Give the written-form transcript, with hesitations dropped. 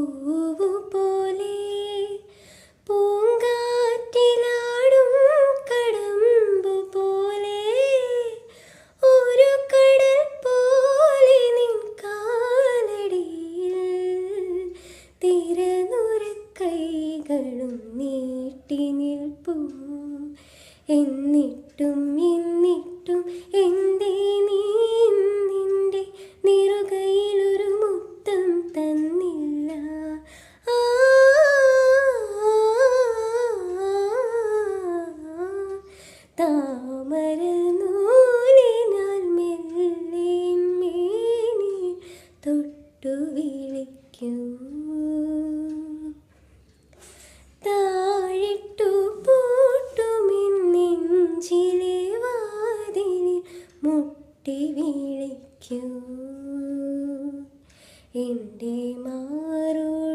പൂവുപോലെ പൂങ്കാറ്റിലാടും കടമ്പു പോലെ ഒരു കടൽ പോലെ നിൻ കാലടിയിൽ തിരനുരക്കൈകളും നീട്ടി നിൽപ്പൂ. എന്നിട്ടും എന്തേ നീ നിന്റെ നിറുകയിലൊരു മുത്തം തന്നില്ല? താമര നൂലിനാൽ മെല്ലെ മേനി തൊട്ടു വിളിക്കൂ. താഴിട്ടു പൂട്ടുമെന്നെഞ്ചിലെ വാതിലിൽ മുട്ടി വിളിക്കൂ. എൻ്റെ മാറോട്